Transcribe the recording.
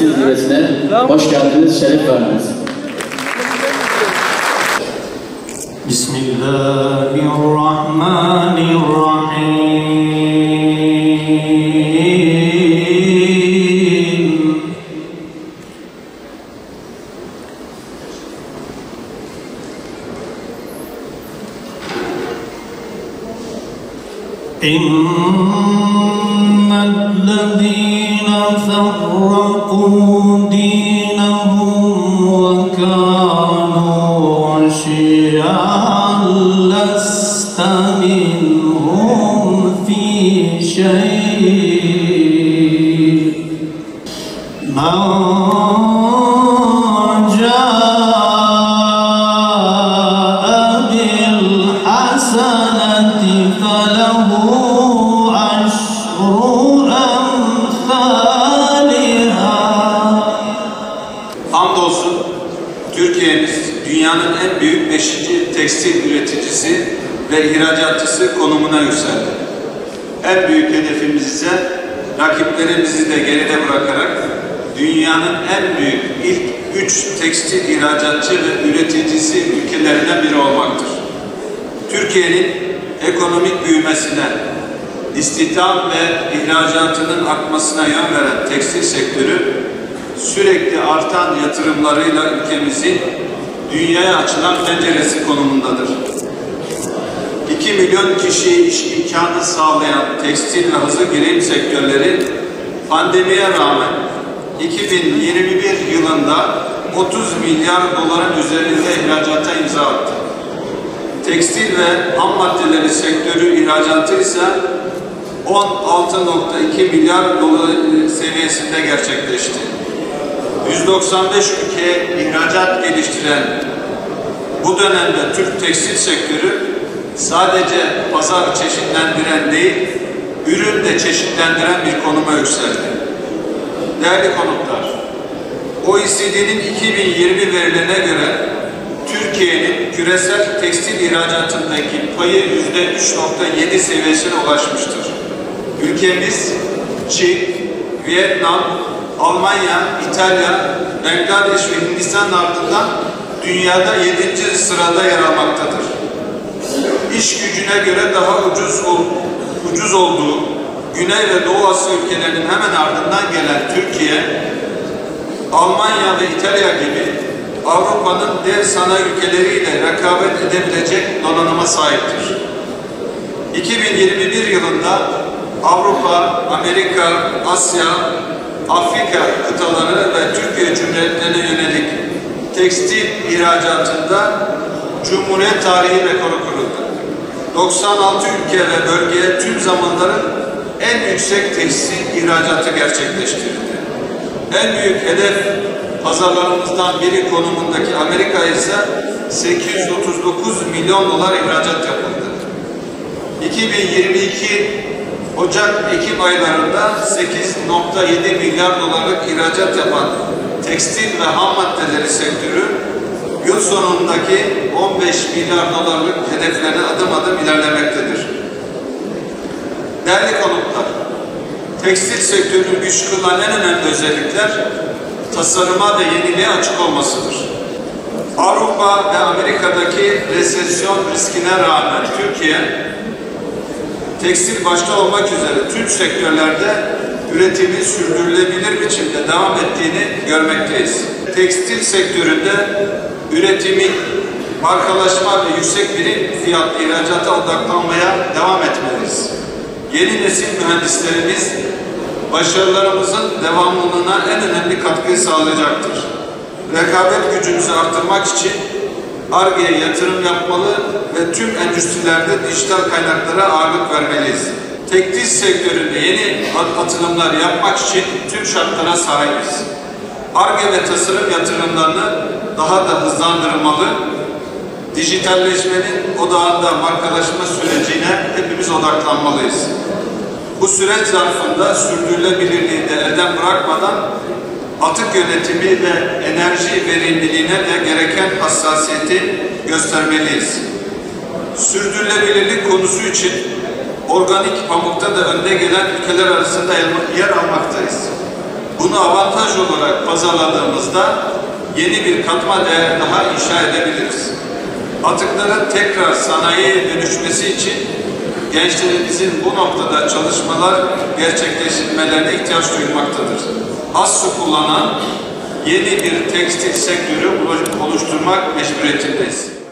Tekstil Zirvesi'ne hoş geldiniz, şeref verdiniz. Bismillahirrahmanirrahim. İnnellezîne ferrakû dînehum ve kânû şi'an leste minhum fî şey'in men câe bil haseneti felehu Hamdolsun Türkiye'miz dünyanın en büyük 5. tekstil üreticisi ve ihracatçısı konumuna yükseldi. En büyük hedefimiz ise rakiplerimizi de geride bırakarak dünyanın en büyük ilk 3 tekstil ihracatçı ve üreticisi ülkelerinden biri olmaktır. Türkiye'nin ekonomik büyümesine, istihdam ve ihracatının artmasına yön veren tekstil sektörü sürekli artan yatırımlarıyla ülkemizin dünyaya açılan penceresi konumundadır. 2 milyon kişiye iş imkanı sağlayan tekstil ve hazır giyim sektörleri pandemiye rağmen 2021 yılında 30 milyar doların üzerinde ihracata imza attı. Tekstil ve ham maddeleri sektörü ihracatı ise 16.2 milyar dolar seviyesinde gerçekleşti. 195 ülkeye ihracat geliştiren bu dönemde Türk tekstil sektörü sadece pazar çeşitlendiren değil, ürün de çeşitlendiren bir konuma yükseldi. Değerli konuklar, OECD'nin 2020 verilerine göre Türkiye'nin küresel tekstil ihracatındaki payı %3.7 seviyesine ulaşmıştır. Ülkemiz Çin, Vietnam, Almanya, İtalya, Bangladeş ve Hindistan ardından dünyada 7. sırada yer almaktadır. İş gücüne göre daha ucuz olduğu Güney ve Doğu Asya ülkelerinin hemen ardından gelen Türkiye, Almanya ve İtalya gibi Avrupa'nın dev sanayi ülkeleriyle rekabet edebilecek donanıma sahiptir. 2021 yılında Avrupa, Amerika, Asya, Afrika kıtaları ve Türkiye Cumhuriyetlerine yönelik tekstil ihracatında Cumhuriyet tarihi rekoru kırıldı. 96 ülke ve bölgeye tüm zamanların en yüksek tekstil ihracatı gerçekleştirildi. En büyük hedef pazarlarımızdan biri konumundaki Amerika ise 839 milyon dolar ihracat yapıldı. 2022 Ocak-Ekim aylarında 8.7 milyar dolarlık ihracat yapan tekstil ve ham maddeleri sektörü yıl sonundaki 15 milyar dolarlık hedeflerine adım adım ilerlemektedir. Değerli konuklar, tekstil sektörünün güç kılan en önemli özellikler tasarıma ve yeniliğe açık olmasıdır. Avrupa ve Amerika'daki resesyon riskine rağmen Türkiye, tekstil başta olmak üzere tüm sektörlerde üretimin sürdürülebilir biçimde devam ettiğini görmekteyiz. Tekstil sektöründe üretimin markalaşma ve yüksek birim fiyatlı ihracata odaklanmaya devam etmeliyiz. Yeni nesil mühendislerimiz başarılarımızın devamlılığına en önemli katkıyı sağlayacaktır. Rekabet gücümüzü arttırmak için Ar-Ge'ye yatırım yapmalı ve tüm endüstrilerde dijital kaynaklara ağırlık vermeliyiz. Tekstil sektöründe yeni atılımlar yapmak için tüm şartlara sahibiz. Ar-Ge ve tasarım yatırımlarını daha da hızlandırmalı, dijitalleşmenin odağında markalaşma sürecine hepimiz odaklanmalıyız. Bu süreç zarfında sürdürülebilirliği de elden bırakmadan atık yönetimi ve enerji verimliliğine de gereken hassasiyeti göstermeliyiz. Sürdürülebilirlik konusu için organik pamukta da önde gelen ülkeler arasında yer almaktayız. Bunu avantaj olarak pazarladığımızda yeni bir katma değer daha inşa edebiliriz. Atıkların tekrar sanayiye dönüşmesi için gençlerimizin bu noktada çalışmalar gerçekleştirmelerine ihtiyaç duyulmaktadır. Az su kullanan yeni bir tekstil sektörü oluşturmak mecburiyetindeyiz.